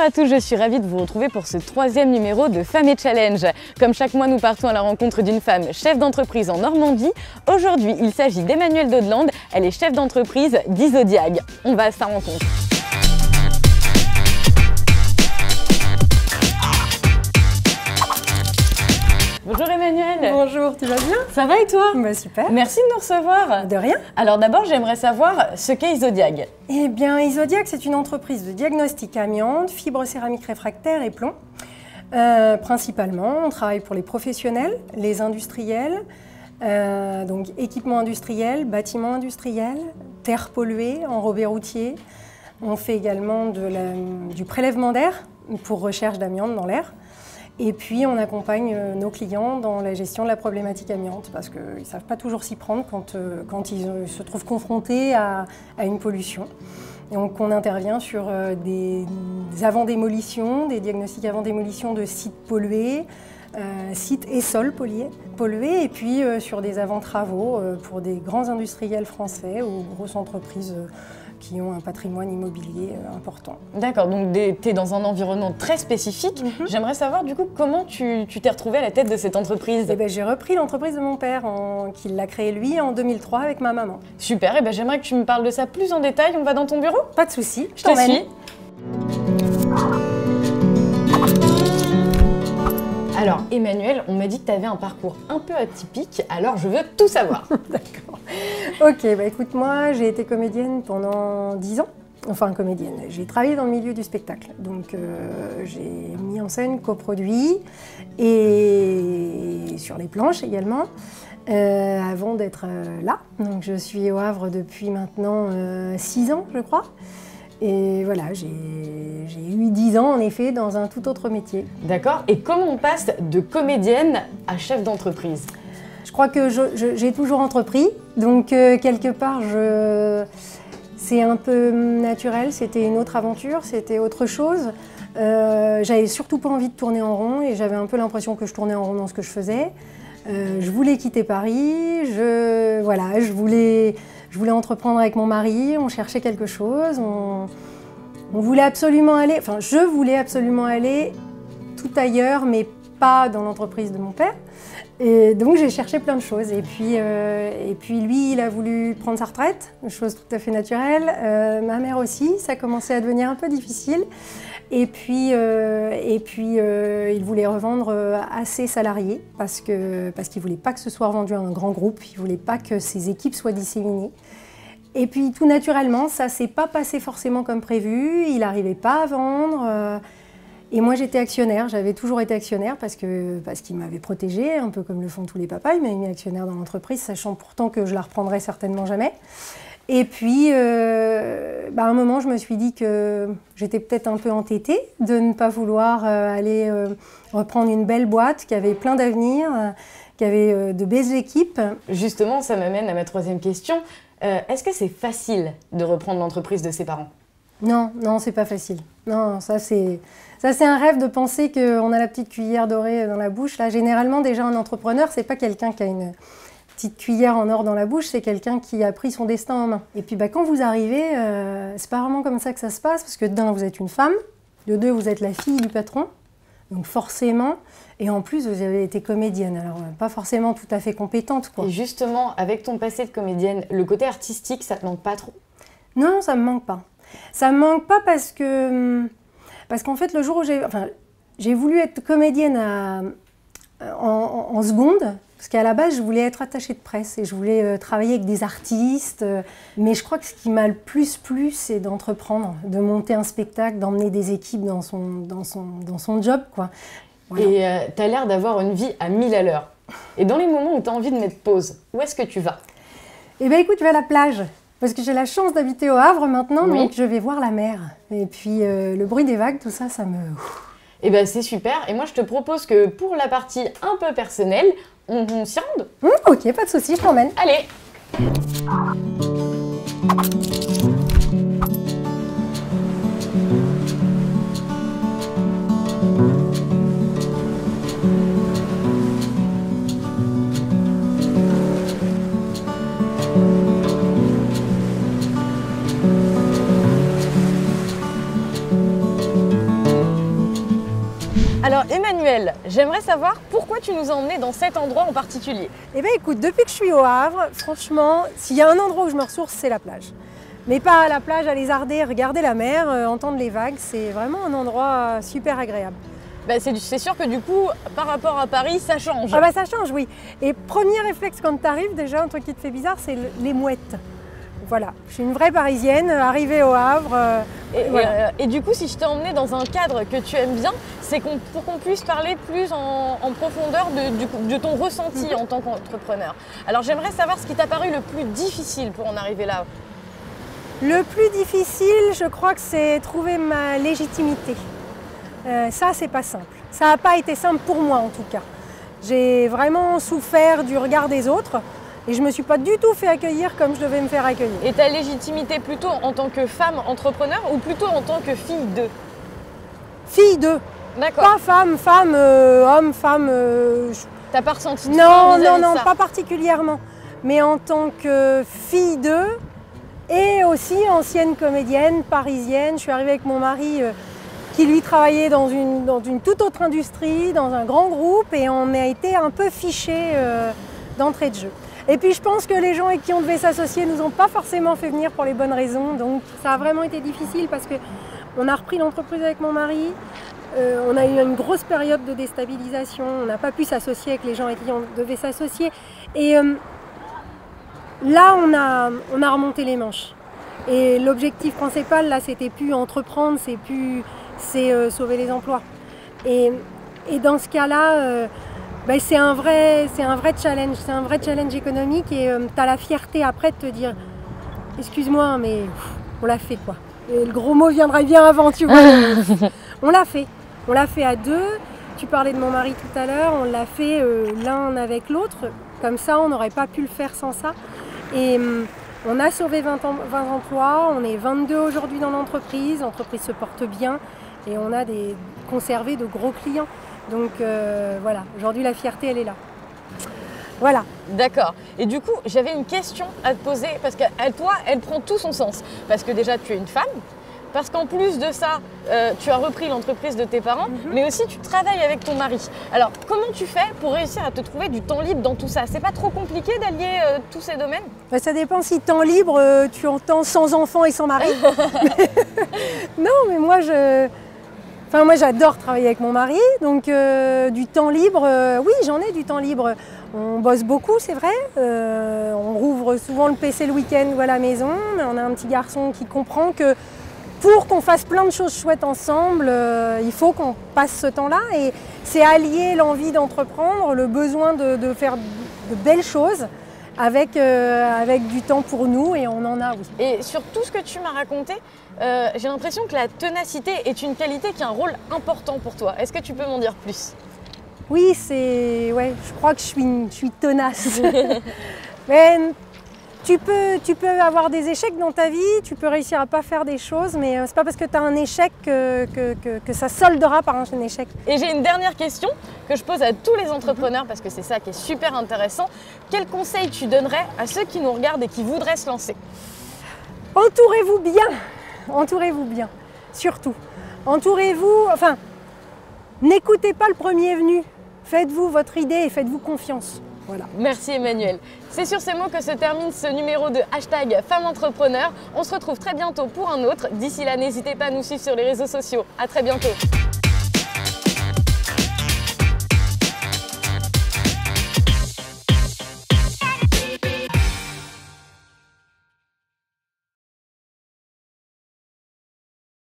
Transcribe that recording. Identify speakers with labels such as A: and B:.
A: à tous, je suis ravie de vous retrouver pour ce 3e numéro de Femmes et Challenge. Comme chaque mois, nous partons à la rencontre d'une femme chef d'entreprise en Normandie. Aujourd'hui, il s'agit d'Emmanuelle Daudeland. Elle est chef d'entreprise d'Isodiag. On va à sa rencontre. Bonjour Emmanuelle.
B: Bonjour, tu vas bien?
A: Ça va et toi?
B: Bah super.
A: Merci de nous recevoir.
B: De rien.
A: Alors d'abord, j'aimerais savoir ce qu'est Isodiag.
B: Eh bien, Isodiag, c'est une entreprise de diagnostic amiante, fibres céramiques réfractaires et plomb. Principalement, on travaille pour les professionnels, les industriels, donc équipements industriels, bâtiments industriels, terres polluées, enrobés routiers. On fait également du prélèvement d'air pour recherche d'amiante dans l'air. Et puis on accompagne nos clients dans la gestion de la problématique amiante parce qu'ils ne savent pas toujours s'y prendre quand ils se trouvent confrontés à une pollution. Donc on intervient sur des avant-démolitions, des diagnostics avant-démolition de sites pollués, sites et sols pollués, et puis sur des avant-travaux pour des grands industriels français ou grosses entreprises qui ont un patrimoine immobilier important. D'accord, donc tu es dans un environnement très spécifique. J'aimerais savoir du coup comment tu t'es retrouvée à la tête de cette entreprise. Eh ben, j'ai repris l'entreprise de mon père, qui l'a créée lui en 2003 avec ma maman. Super, et ben, j'aimerais que tu me parles de ça plus en détail. On va dans ton bureau? Pas de souci, je te suis. Alors Emmanuelle, on m'a dit que tu avais un parcours un peu atypique, alors je veux tout savoir. D'accord. Ok, bah écoute, moi j'ai été comédienne pendant 10 ans. Enfin comédienne, j'ai travaillé dans le milieu du spectacle. Donc j'ai mis en scène, coproduit et sur les planches également. Avant d'être là. Donc je suis au Havre depuis maintenant 6 ans je crois. Et voilà, j'ai eu 10 ans en effet dans un tout autre métier. D'accord, et comment on passe de comédienne à chef d'entreprise? Je crois que j'ai toujours entrepris, donc quelque part c'est un peu naturel, c'était une autre aventure, c'était autre chose. J'avais surtout pas envie de tourner en rond et j'avais un peu l'impression que je tournais en rond dans ce que je faisais. Je voulais quitter Paris, je voulais entreprendre avec mon mari, on cherchait quelque chose, on voulait absolument aller, enfin je voulais absolument aller tout ailleurs, mais pas dans l'entreprise de mon père. Et donc j'ai cherché plein de choses. Et puis lui, il a voulu prendre sa retraite, une chose tout à fait naturelle. Ma mère aussi, ça commençait à devenir un peu difficile. Et puis il voulait revendre à ses salariés parce qu'il ne voulait pas que ce soit revendu à un grand groupe, il ne voulait pas que ses équipes soient disséminées. Et puis tout naturellement, ça ne s'est pas passé forcément comme prévu, il n'arrivait pas à vendre. Et moi j'étais actionnaire, j'avais toujours été actionnaire parce qu'il m'avait protégée, un peu comme le font tous les papas, il m'avait mis actionnaire dans l'entreprise, sachant pourtant que je la reprendrais certainement jamais. Et puis, à un moment, je me suis dit que j'étais peut-être un peu entêtée de ne pas vouloir aller reprendre une belle boîte qui avait plein d'avenir, qui avait de belles équipes. Justement, ça m'amène à ma 3e question. Est-ce que c'est facile de reprendre l'entreprise de ses parents? Non, non, c'est pas facile. Non, ça c'est un rêve de penser qu'on a la petite cuillère dorée dans la bouche. Là, généralement, déjà, un entrepreneur, c'est pas quelqu'un qui a une petite cuillère en or dans la bouche, c'est quelqu'un qui a pris son destin en main. Et puis quand vous arrivez, c'est pas vraiment comme ça que ça se passe, parce que d'un, vous êtes une femme, de deux, vous êtes la fille du patron, donc forcément, et en plus, vous avez été comédienne, alors pas forcément tout à fait compétente, quoi. Et justement, avec ton passé de comédienne, le côté artistique, ça te manque pas trop? Non, ça me manque pas. Ça me manque pas parce qu'en fait, le jour où j'ai voulu être comédienne en seconde, parce qu'à la base, je voulais être attachée de presse et je voulais travailler avec des artistes. Mais je crois que ce qui m'a le plus plu, c'est d'entreprendre, de monter un spectacle, d'emmener des équipes dans son job, quoi. Voilà. Et tu as l'air d'avoir une vie à 1000 à l'heure. Et dans les moments où tu as envie de mettre pause, où est-ce que tu vas? Eh bien écoute, je vais à la plage. Parce que j'ai la chance d'habiter au Havre maintenant, oui. Donc je vais voir la mer. Et puis le bruit des vagues, tout ça, ça me... Eh bien c'est super. Et moi, je te propose que pour la partie un peu personnelle, on s'y rende. Ok, pas de souci, je t'emmène. Allez.
A: Emmanuel, j'aimerais savoir pourquoi tu nous as emmenés dans cet endroit en particulier.
B: Eh bien écoute, depuis que je suis au Havre, franchement, s'il y a un endroit où je me ressource, c'est la plage. Mais pas à la plage, à lézarder, regarder la mer, entendre les vagues, c'est vraiment un endroit super agréable.
A: Bah c'est sûr que du coup, par rapport à Paris, ça change.
B: Ah bah ça change, oui. Et premier réflexe quand tu arrives, déjà un truc qui te fait bizarre, c'est les mouettes. Voilà, je suis une vraie Parisienne, arrivée au Havre. Voilà.
A: Et du coup, si je t'ai emmené dans un cadre que tu aimes bien, c'est pour qu'on puisse parler plus en profondeur de ton ressenti en tant qu'entrepreneur. Alors j'aimerais savoir ce qui t'a paru le plus difficile pour en arriver là.
B: Le plus difficile, je crois que c'est trouver ma légitimité. Ça, c'est pas simple. Ça n'a pas été simple pour moi en tout cas. J'ai vraiment souffert du regard des autres et je ne me suis pas du tout fait accueillir comme je devais me faire accueillir.
A: Et ta légitimité plutôt en tant que femme entrepreneur ou plutôt en tant que fille d'eux?
B: Fille d'eux. D'accord. Pas femme, homme, femme.
A: T'as pas ressenti de
B: Non, pas particulièrement. Mais en tant que fille d'eux et aussi ancienne comédienne parisienne, je suis arrivée avec mon mari qui lui travaillait dans une toute autre industrie, dans un grand groupe, et on a été un peu fichés d'entrée de jeu. Et puis je pense que les gens avec qui on devait s'associer nous ont pas forcément fait venir pour les bonnes raisons, donc ça a vraiment été difficile parce qu'on a repris l'entreprise avec mon mari, on a eu une grosse période de déstabilisation, on n'a pas pu s'associer avec les gens avec qui on devait s'associer, et là on a remonté les manches. Et l'objectif principal là, c'était plus entreprendre, c'est sauver les emplois. Et dans ce cas-là, c'est un vrai challenge économique, et tu as la fierté après de te dire excuse-moi, mais on l'a fait quoi. Et le gros mot viendra bien avant, tu vois. On l'a fait à deux. Tu parlais de mon mari tout à l'heure, on l'a fait l'un avec l'autre, comme ça on n'aurait pas pu le faire sans ça. Et on a sauvé 20 emplois, on est 22 aujourd'hui dans l'entreprise se porte bien et on a conservé de gros clients. Donc voilà, aujourd'hui la fierté elle est là. Voilà. D'accord. Et du coup, j'avais une question à te poser parce que toi, elle prend tout son sens. Parce que déjà, tu es une femme. Parce qu'en plus de ça, tu as repris l'entreprise de tes parents, mais aussi tu travailles avec ton mari. Alors, comment tu fais pour réussir à te trouver du temps libre dans tout ça? C'est pas trop compliqué d'allier tous ces domaines? Ça dépend si temps libre, tu entends sans enfant et sans mari. Non, mais moi, j'adore travailler avec mon mari, donc du temps libre, oui, j'en ai du temps libre. On bosse beaucoup, c'est vrai. On rouvre souvent le PC le week-end ou à la maison, mais on a un petit garçon qui comprend que pour qu'on fasse plein de choses chouettes ensemble, il faut qu'on passe ce temps-là. Et c'est allier l'envie d'entreprendre, le besoin de faire de belles choses avec du temps pour nous, et on en a, oui. Et sur tout ce que tu m'as raconté, j'ai l'impression que la ténacité est une qualité qui a un rôle important pour toi. Est-ce que tu peux m'en dire plus? Oui, je crois que je suis tenace. Mais tu peux avoir des échecs dans ta vie, tu peux réussir à pas faire des choses, mais c'est pas parce que tu as un échec que ça soldera par un échec. Et j'ai une dernière question que je pose à tous les entrepreneurs, parce que c'est ça qui est super intéressant. Quel conseil tu donnerais à ceux qui nous regardent et qui voudraient se lancer? Entourez-vous bien, surtout. N'écoutez pas le premier venu, faites-vous votre idée et faites-vous confiance. Voilà. Merci Emmanuel. C'est sur ces mots que se termine ce numéro de #Femme Entrepreneur. On se retrouve très bientôt pour un autre. D'ici là, n'hésitez pas à nous suivre sur les réseaux sociaux. À très bientôt.